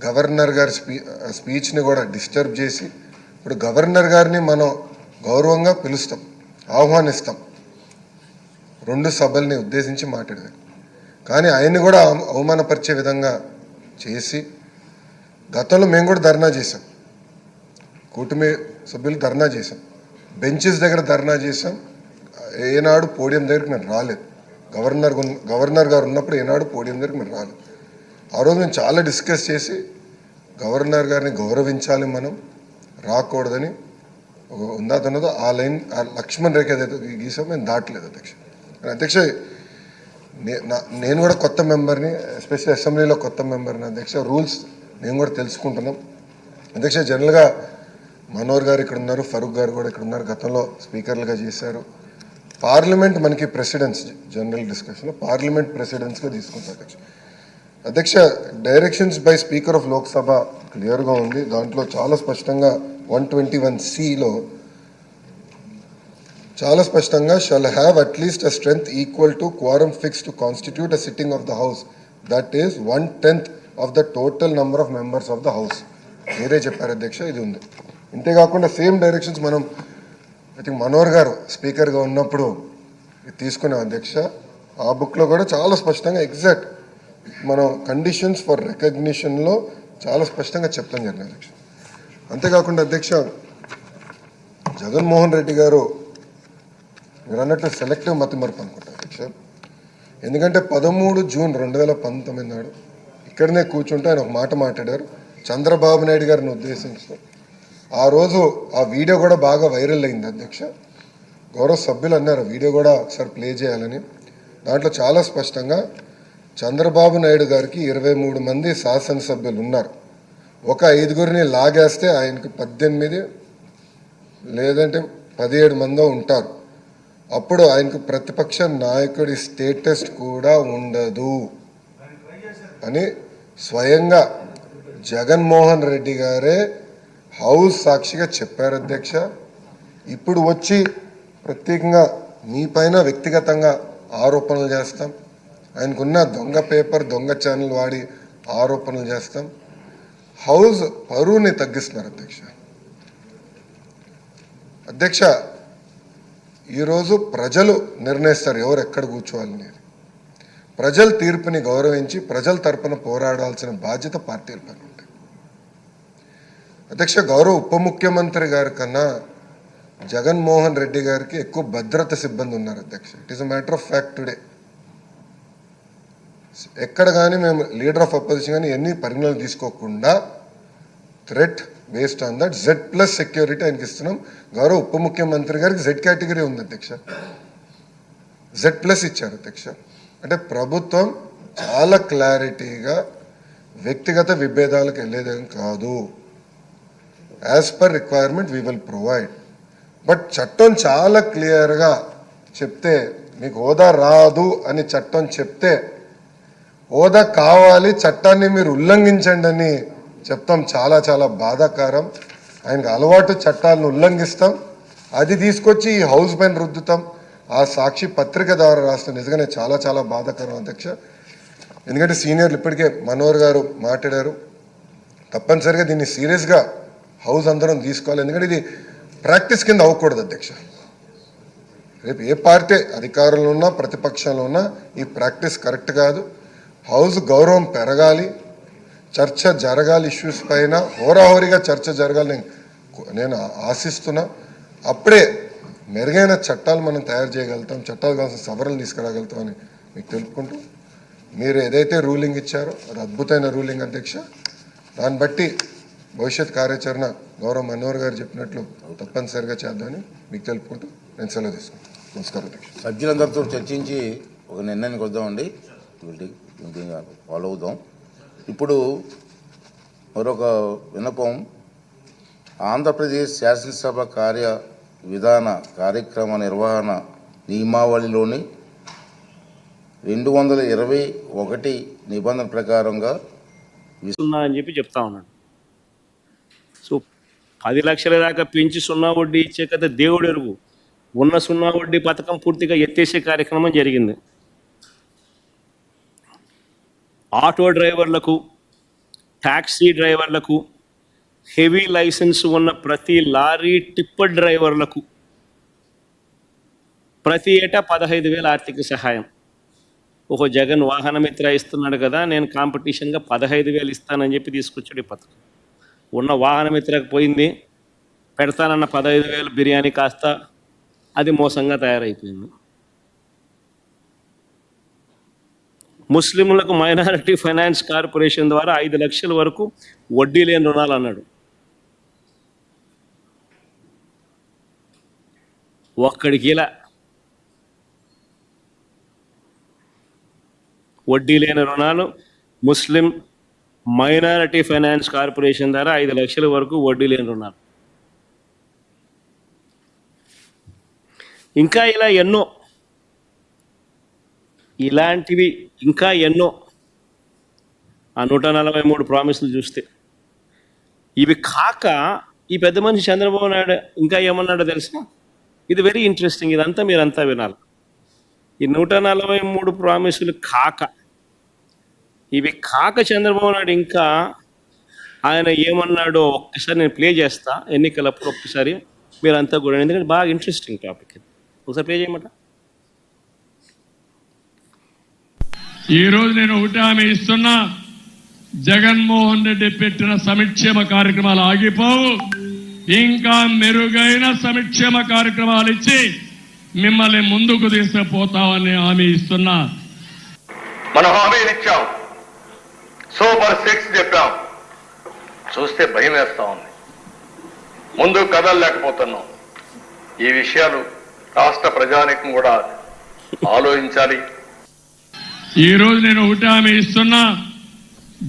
Governor గారి స్పీచ్ని కూడా disturb చేసి ఇప్పుడు గవర్నర్ గారిని మనం గౌరవంగా పిలుస్తాం, ఆహ్వానిస్తాం, 2 సభల్ని ఉద్దేశించి మాట్లాడారు. కానీ ఆయన్ని కూడా అవమానపరిచే విధంగా చేసి, గతంలో మేము కూడా ధర్నా చేసాం, కూటమి సభ్యులు ధర్నా చేసాం, బెంచెస్ దగ్గర ధర్నా చేసాం. ఏనాడు పోడియం దగ్గరికి మేము రాలేదు. గవర్నర్ గారు ఉన్నప్పుడు ఏనాడు పోడియం దగ్గరికి మేము రాలేదు. ఆ రోజు మేము చాలా డిస్కస్ చేసి గవర్నర్ గారిని గౌరవించాలి, మనం రాకూడదని ఉందాతన్నదో ఆ లైన్, ఆ లక్ష్మణ్ రేఖ ఏదైతే గీసాం మేము దాటలేదు అధ్యక్ష. అధ్యక్ష నేను కూడా కొత్త మెంబర్ని, ఎస్పెషల్లీ అసెంబ్లీలో కొత్త మెంబర్ని అధ్యక్ష. రూల్స్ నేను కూడా తెలుసుకుంటున్నాం అధ్యక్ష. జనరల్గా మనోహర్ గారు ఇక్కడ ఉన్నారు, ఫరూక్ గారు కూడా ఇక్కడ ఉన్నారు, గతంలో స్పీకర్లుగా చేశారు. పార్లమెంట్ మనకి ప్రెసిడెన్స్, జనరల్ డిస్కషన్లో పార్లమెంట్ ప్రెసిడెన్స్గా తీసుకుంటారు అధ్యక్ష. అధ్యక్ష, directions by speaker of Lok Sabha క్లియర్గా ఉంది. దాంట్లో చాలా స్పష్టంగా 121(c)లో చాలా స్పష్టంగా shall have at least a strength equal to క్వారం fix to constitute a sitting of the house, that is 1/10 of the total number of members of the house. మీరే చెప్పారు అధ్యక్ష, ఇది ఉంది. ఇంతేకాకుండా సేమ్ డైరెక్షన్స్ మనం ఐ థింక్ మనోహర్ గారు స్పీకర్గా ఉన్నప్పుడు తీసుకున్నాం అధ్యక్ష. ఆ బుక్లో కూడా చాలా స్పష్టంగా ఎగ్జాక్ట్ మనం కండిషన్స్ ఫర్ రికగ్నిషన్లో చాలా స్పష్టంగా చెప్తాం జరిగింది అధ్యక్ష. అంతేకాకుండా అధ్యక్ష, జగన్మోహన్ రెడ్డి గారు మీరు అన్నట్టు సెలెక్టివ్ మతిమరుపు అనుకుంటా అధ్యక్ష. ఎందుకంటే 13 జూన్ 2019 నాడు ఇక్కడనే కూర్చుంటే ఆయన ఒక మాట మాట్లాడారు చంద్రబాబు నాయుడు గారిని ఉద్దేశించి. ఆ రోజు ఆ వీడియో కూడా బాగా వైరల్ అయింది అధ్యక్ష. గౌరవ సభ్యులు అన్నారు వీడియో కూడా ఒకసారి ప్లే చేయాలని. దాంట్లో చాలా స్పష్టంగా చంద్రబాబు నాయుడు గారికి 23 మంది శాసనసభ్యులు ఉన్నారు. ఒక 5గురిని లాగేస్తే ఆయనకి 18 లేదంటే 17 మందో ఉంటారు. అప్పుడు ఆయనకు ప్రతిపక్ష నాయకుడి స్టేటస్ కూడా ఉండదు అని స్వయంగా జగన్మోహన్ రెడ్డి గారే హౌస్ సాక్షిగా చెప్పారు అధ్యక్ష. ఇప్పుడు వచ్చి ప్రత్యేకంగా మీ పైన వ్యక్తిగతంగా ఆరోపణలు చేస్తాం, ఆయనకున్న దొంగ పేపర్, దొంగ ఛానల్ వాడి ఆరోపణలు చేస్తాం. హౌస్ పరువుని తగ్గిస్తున్నారు అధ్యక్ష. అధ్యక్ష, ఈరోజు ప్రజలు నిర్ణయిస్తారు ఎవరు ఎక్కడ కూర్చోవాలనేది. ప్రజల తీర్పుని గౌరవించి ప్రజల తరపున పోరాడాల్సిన బాధ్యత పార్టీల పైన ఉంటాయి అధ్యక్ష. గౌరవ ఉప ముఖ్యమంత్రి గారి కన్నా జగన్మోహన్ రెడ్డి గారికి ఎక్కువ భద్రత సిబ్బంది ఉన్నారు అధ్యక్ష. It is a matter of fact today. ఎక్కడ కానీ మేము లీడర్ ఆఫ్ అపోజిషన్ కానీ ఎన్ని పరిగణలు తీసుకోకుండా threat based on that Z+ security ఆయనకి ఇస్తున్నాం. గౌరవ ఉప ముఖ్యమంత్రి గారికి Z కేటగిరీ ఉంది అధ్యక్ష, Z+ ఇచ్చారు అధ్యక్ష. అంటే ప్రభుత్వం చాలా క్లారిటీగా వ్యక్తిగత విభేదాలకు వెళ్ళేదేం కాదు. As per requirement we will provide. But చట్టం చాలా క్లియర్గా చెప్తే మీకు హోదా రాదు అని చట్టం చెప్తే హోదా కావాలి, చట్టాన్ని మీరు ఉల్లంఘించండి అని చెప్తాం. చాలా చాలా బాధాకరం. ఆయనకు అలవాటు చట్టాలను ఉల్లంఘిస్తాం, అది తీసుకొచ్చి ఈ హౌస్ పైన రుద్దుతాం. ఆ సాక్షి పత్రిక ద్వారా రాస్తే నిజంగానే చాలా చాలా బాధాకరం అధ్యక్ష. ఎందుకంటే సీనియర్లు ఇప్పటికే మనోహర్ గారు మాట్లాడారు. తప్పనిసరిగా దీన్ని సీరియస్గా హౌస్ అందరం తీసుకోవాలి. ఎందుకంటే ఇది ప్రాక్టీస్ కింద అవ్వకూడదు అధ్యక్ష. రేపు ఏ పార్టీ అధికారంలో ఉన్నా ప్రతిపక్షంలో ఉన్నా ఈ ప్రాక్టీస్ కరెక్ట్ కాదు. హౌస్ గౌరవం పెరగాలి, చర్చ జరగాలి, ఇష్యూస్ పైన హోరాహోరీగా చర్చ జరగాలి నేను ఆశిస్తున్నా. అప్పుడే మెరుగైన చట్టాలు మనం తయారు చేయగలుగుతాం, చట్టాలు కావాల్సిన సవరణలు తీసుకురాగలుగుతాం అని మీకు తెలుపుకుంటూ, మీరు ఏదైతే రూలింగ్ ఇచ్చారో అది అద్భుతమైన రూలింగ్ అధ్యక్ష. దాన్ని బట్టి భవిష్యత్ కార్యాచరణ గౌరవ మనోహర్ గారు చెప్పినట్లు తప్పనిసరిగా చేద్దామని మీకు తెలుపుకుంటూ నేను సెలవు తీసుకుంటాను. నమస్కారం అధ్యక్ష. సభ్యులందరితో చర్చించి ఒక నిర్ణయానికి వద్దామండి, ఫాలో అవుదాం. ఇప్పుడు మరొక విన్నపం. ఆంధ్రప్రదేశ్ శాసనసభ కార్య విధాన కార్యక్రమ నిర్వహణ నియమావళిలోని 221 నిబంధన ప్రకారంగా అని చెప్పి చెప్తా ఉన్నాడు. సో 10 లక్షల దాకా పెంచి సున్నా వడ్డీ ఇచ్చే కదా దేవుడు ఎరుగు. ఉన్న సున్నా వడ్డీ పథకం పూర్తిగా ఎత్తేసే కార్యక్రమం జరిగింది. ఆటో డ్రైవర్లకు టాక్సీ డ్రైవర్లకు, హెవీ లైసెన్స్ ఉన్న ప్రతి లారీ టిప్పర్ డ్రైవర్లకు ప్రతి ఏటా 15,000 ఆర్థిక సహాయం. ఒక జగన్ వాహనమిత్ర ఇస్తున్నాడు కదా, నేను కాంపిటీషన్గా 15,000 ఇస్తానని చెప్పి తీసుకొచ్చాడు ఈ పథకం. ఉన్న వాహనమిత్రకు పోయింది, పెడతానన్న 15,000 బిర్యానీ కాస్త అది మోసంగా తయారైపోయింది. ముస్లింలకు మైనారిటీ ఫైనాన్స్ కార్పొరేషన్ ద్వారా 5 లక్షల వరకు వడ్డీ లేని రుణాలు అన్నాడు. ఒక్కడికి ఇలా వడ్డీ లేని రుణాలు ముస్లిం మైనారిటీ ఫైనాన్స్ కార్పొరేషన్ ద్వారా 5 లక్షల వరకు వడ్డీ లేని రుణాలు. ఇంకా ఇలా ఎన్నో, ఇలాంటివి ఇంకా ఎన్నో. ఆ 143 ప్రామిసులు చూస్తే ఇవి కాక ఈ పెద్ద మనిషి చంద్రబాబు నాయుడు ఇంకా ఏమన్నాడో తెలుసా? ఇది వెరీ ఇంట్రెస్టింగ్, ఇదంతా మీరంతా వినాలి. ఈ 143 ప్రామిసులు కాక, ఇవి కాక చంద్రబాబు నాయుడు ఇంకా ఆయన ఏమన్నాడో ఒక్కసారి నేను ప్లే చేస్తా, ఎన్నికలప్పుడు ఒక్కసారి మీరంతా కూడా, ఎందుకంటే బాగా ఇంట్రెస్టింగ్ టాపిక్ ఇది. ఒకసారి ప్లే చేయమంట. ఈరోజు నేను ఒకటి హామీ ఇస్తున్నా, జగన్మోహన్ రెడ్డి పెట్టిన సంక్షేమ కార్యక్రమాలు ఆగిపోవు. ఇంకా మెరుగైన సంక్షేమ కార్యక్రమాలు ఇచ్చి మిమ్మల్ని ముందుకు తీసుకుపోతామని హామీ ఇస్తున్నా. మనం హామీలు ఇచ్చాం, సూపర్ 6 చెప్పాం, చూస్తే భయం వేస్తా ఉంది. ముందు కదలలేకపోతున్నాం. ఈ విషయాలు రాష్ట్ర ప్రజానీకం కూడా ఆలోచించాలి. ఈరోజు నేను ఒకటి హామీ ఇస్తున్నా,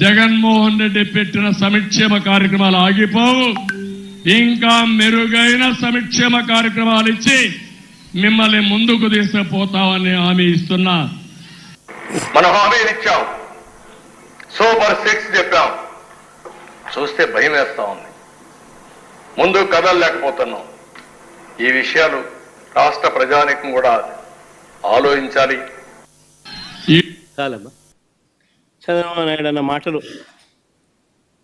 జగన్మోహన్ రెడ్డి పెట్టిన సంక్షేమ కార్యక్రమాలు ఆగిపోవు. ఇంకా మెరుగైన సంక్షేమ కార్యక్రమాలు ఇచ్చి మిమ్మల్ని ముందుకు తీసుకుపోతామని హామీ ఇస్తున్నా. మనం హామీలు ఇచ్చాం, సూపర్ 6 చెప్పాం, చూస్తే భయం వేస్తా ఉంది. ముందు కదలలేకపోతున్నాం. ఈ విషయాలు రాష్ట్ర ప్రజానీకం కూడా ఆలోచించాలి. చాలమ్మా, చంద్రబాబు నాయుడు అన్న మాటలు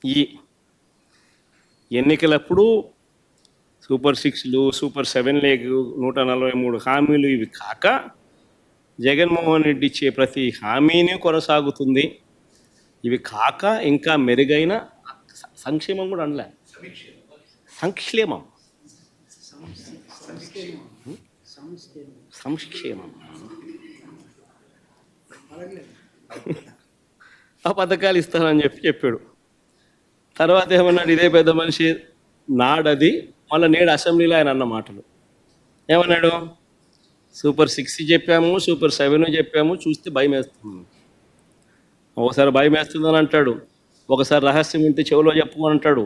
ఈ ఎన్నికలప్పుడు సూపర్ 6లు, సూపర్ 7 143 హామీలు ఇవి కాక జగన్మోహన్ రెడ్డి ఇచ్చే ప్రతి హామీని కొనసాగుతుంది. ఇవి కాక ఇంకా మెరుగైన సంక్షేమం కూడా అనలే, సంక్షేమం సంక్షేమం ఆ పథకాలు ఇస్తానని చెప్పాడు. తర్వాత ఏమన్నాడు ఇదే పెద్ద మనిషి నాడది, మళ్ళీ నేడు అసెంబ్లీలో ఆయన అన్న మాటలు ఏమన్నాడు? సూపర్ 6 చెప్పాము, సూపర్ 7 చెప్పాము, చూస్తే భయం వేస్తుంది. ఒకసారి భయం వేస్తుందని అంటాడు, ఒకసారి రహస్యం వింటే చెవిలో చెప్పమని అంటాడు,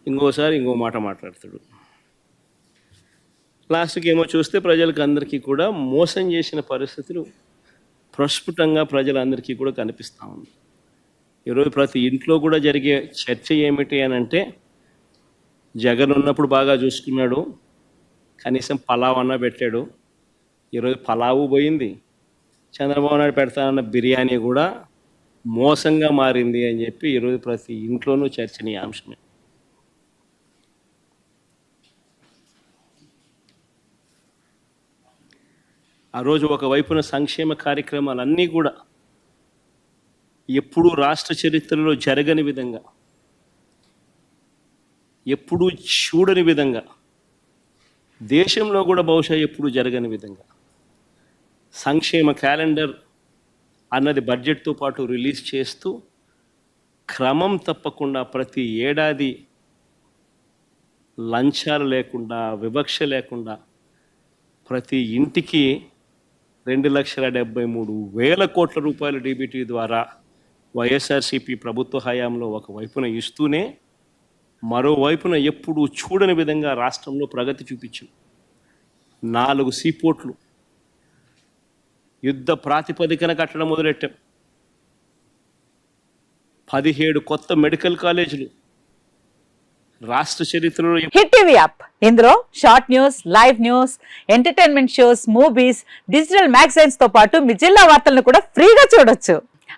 ఇంకోసారి ఇంకో మాట మాట్లాడతాడు. లాస్ట్కి ఏమో చూస్తే ప్రజలకు అందరికీ కూడా మోసం చేసిన పరిస్థితులు ప్రస్ఫుటంగా ప్రజలందరికీ కూడా కనిపిస్తూ ఉంది. ఈరోజు ప్రతి ఇంట్లో కూడా జరిగే చర్చ ఏమిటి అని అంటే, జగన్ ఉన్నప్పుడు బాగా చూసుకున్నాడు, కనీసం పలావ్ అన్న పెట్టాడు. ఈరోజు పలావు పోయింది, చంద్రబాబు నాయుడు పెడతానన్న బిర్యానీ కూడా మోసంగా మారింది అని చెప్పి ఈరోజు ప్రతి ఇంట్లోనూ చర్చనీయాంశమే. ఆ రోజు ఒకవైపున సంక్షేమ కార్యక్రమాలన్నీ కూడా ఎప్పుడూ రాష్ట్ర చరిత్రలో జరగని విధంగా, ఎప్పుడూ చూడని విధంగా, దేశంలో కూడా బహుశా ఎప్పుడూ జరగని విధంగా సంక్షేమ క్యాలెండర్ అన్నది బడ్జెట్తో పాటు రిలీజ్ చేస్తూ క్రమం తప్పకుండా ప్రతి ఏడాది లంచాలు లేకుండా, వివక్ష లేకుండా ప్రతి ఇంటికి 2,73,000 కోట్ల రూపాయల డీబీటీ ద్వారా వైఎస్ఆర్సీపీ ప్రభుత్వ హయాంలో ఒకవైపున ఇస్తూనే మరోవైపున ఎప్పుడూ చూడని విధంగా రాష్ట్రంలో ప్రగతి చూపించింది. 4 సీపోర్ట్లు యుద్ధ ప్రాతిపదికన కట్టడం మొదలెట్టాం. 17 కొత్త మెడికల్ కాలేజీలు రాష్ట్ర చరిత్రలో. హిట్ టీవీ యాప్, ఇందులో short news, live news, entertainment shows, movies, digital magazines తో పాటు మీ జిల్లా వార్తలను కూడా ఫ్రీగా చూడొచ్చు.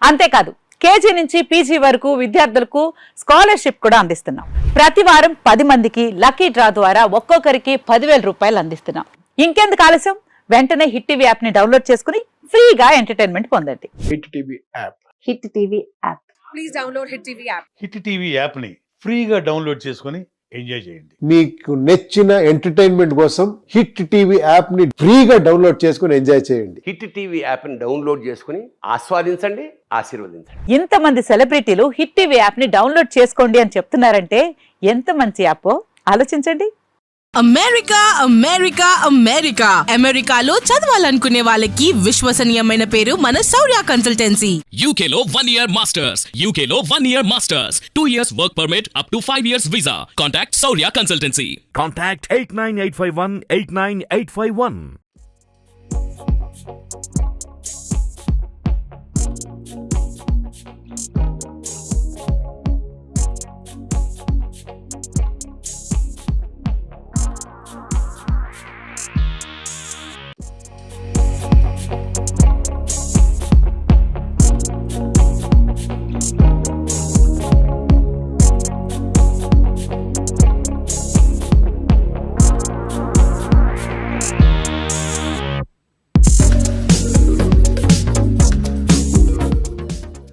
అంతేకాదు కేజీ నుంచి పీజీ వరకు విద్యార్థులకు స్కాలర్షిప్ కూడా అందిస్తున్నాం. ప్రతి వారం 10 మందికి లక్కీ డ్రా ద్వారా ఒక్కొక్కరికి 10,000 రూపాయలు అందిస్తున్నాం. ఇంకెందుకు ఆలస్యం, వెంటనే హిట్ టీవీ యాప్ ని డౌన్లోడ్ చేసుకుని ఫ్రీగా ఎంటర్టైన్మెంట్ పొందండి. Hit TV app. Hit TV app. Please download Hit TV app. Hit TV యాప్ని ఫ్రీగా డౌన్లోడ్ చేసుకొని ఎంజాయ్ చేయండి. మీకు నచ్చిన ఎంటర్టైన్మెంట్ కోసం హిట్ టీవీ యాప్ ని ఫ్రీగా డౌన్లోడ్ చేసుకుని ఎంజాయ్ చేయండి. హిట్ టీవీ యాప్ని డౌన్లోడ్ చేసుకుని ఆస్వాదించండి, ఆశీర్వదించండి. ఇంతమంది సెలబ్రిటీలు హిట్ టీవీ యాప్ ని డౌన్లోడ్ చేసుకోండి అని చెప్తున్నారంటే ఎంత మంచి యాప్ ఆలోచించండి. అమెరికా అమెరికా అమెరికా అమెరికాలో చదవాలనుకునే వాళ్ళకి విశ్వసనీయమైన పేరు మన శౌర్య కన్సల్టెన్సీ. UK లో 1 year masters. UK లో 1 year masters. 2 years work permit up to 5 years visa. Contact Saurya Consultancy. Contact 89851 89851.